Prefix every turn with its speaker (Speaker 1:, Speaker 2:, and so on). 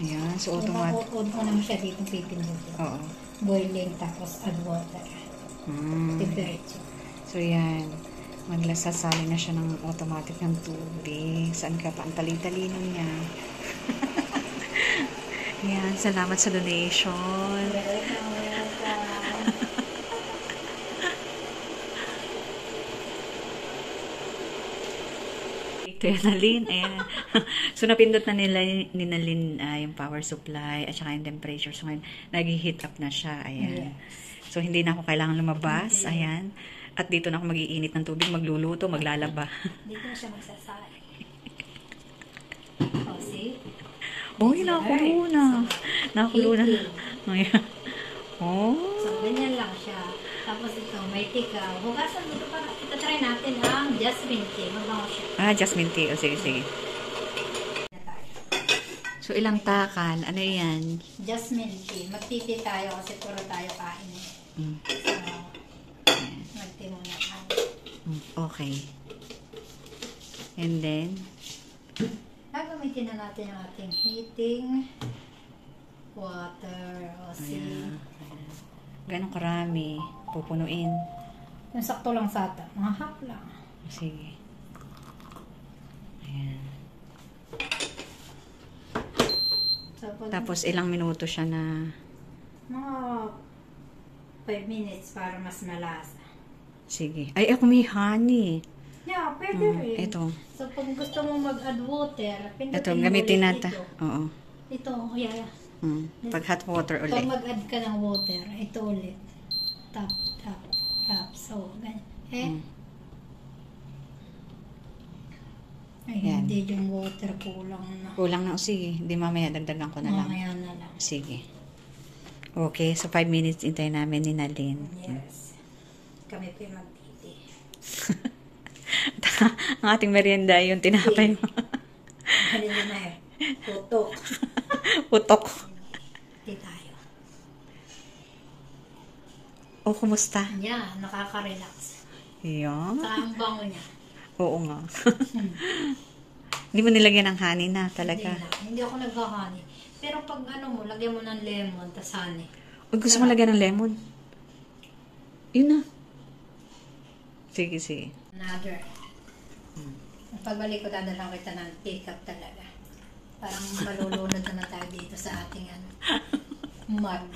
Speaker 1: Ayan, so automatic.
Speaker 2: On ko naman siya dito pipindutin.
Speaker 1: Oo.
Speaker 2: Boiling tapos add water. Temperature.
Speaker 1: So yan, maglasasali na siya ng automatic ng tubig. Saan ka pa? Ang tali-talino niya. Yan, salamat sa donation. Ito yan, Nalin. Ayan. So, napindot na nila ni Nalin yung power supply at saka yung temperature. So, ngayon, nag-heat up na siya. Ayan. So, hindi na ako kailangan lumabas. Ayan. At dito na ako mag-iinit ng tubig, magluluto, maglalaba.
Speaker 2: Dito na siya magsasali. Oh, see?
Speaker 1: Uy, nakulo na. Nakulo na. Ayan. Oh.
Speaker 2: So, ganyan lang siya. Tapos ito, may tika. Hugasan dito para itatry natin ang jasmine tea. Mabango siya.
Speaker 1: Jasmine tea. O, sige, sige. So, ilang takal? Ano yan?
Speaker 2: Jasmine tea. Magtiti tayo kasi puro tayo kain. So, magti muna tayo.
Speaker 1: Okay. And then?
Speaker 2: Gagamitin na natin ang ating heating water. O, see?
Speaker 1: Ganong karami. Pupunuin.
Speaker 2: Yung sakto lang sa ata. Mga half lang.
Speaker 1: Sige. Ayan.
Speaker 2: So,
Speaker 1: Tapos ilang minuto siya na...
Speaker 2: mga 5 minutes para mas malasa.
Speaker 1: Sige. Ay, ako may honey.
Speaker 2: Yeah, pwede rin.
Speaker 1: Ito.
Speaker 2: So, pag gusto mo mag-add water, pindutin
Speaker 1: Ito,
Speaker 2: mo
Speaker 1: gamitin
Speaker 2: ulit
Speaker 1: natin.
Speaker 2: ito.
Speaker 1: Oo.
Speaker 2: Ito, yeah.
Speaker 1: Pag hot water
Speaker 2: Pag
Speaker 1: ulit.
Speaker 2: mag-add ka ng water, ito ulit. Tap, tap, tap. So, ganyan. Ay,
Speaker 1: Yan.
Speaker 2: hindi yung water kulang na.
Speaker 1: Kulang na. O sige. Hindi mamaya. Dagdagan ko na lang.
Speaker 2: Mamaya na lang.
Speaker 1: Sige. Okay. So, 5 minutes intay namin ni Nalin.
Speaker 2: Yes. Kami po yung magtiti.
Speaker 1: Ang ating merienda yung tinapay mo.
Speaker 2: Halin na eh. Putok.
Speaker 1: Putok.
Speaker 2: Di tayo.
Speaker 1: O, kumusta?
Speaker 2: Yeah, nakaka-relax.
Speaker 1: Yan.
Speaker 2: Saka ang bango niya.
Speaker 1: Oo nga. Hindi mo nilagyan ng honey na talaga.
Speaker 2: Hindi ako nag-honey. Pero pag ano mo, lagyan mo ng lemon, tas honey.
Speaker 1: O, gusto mo lagyan ng lemon? Yun na. Sige, sige.
Speaker 2: Another. Pagbalik ko, dadala kita ng teacup talaga. Parang malulunod na tayo dito sa ating mug.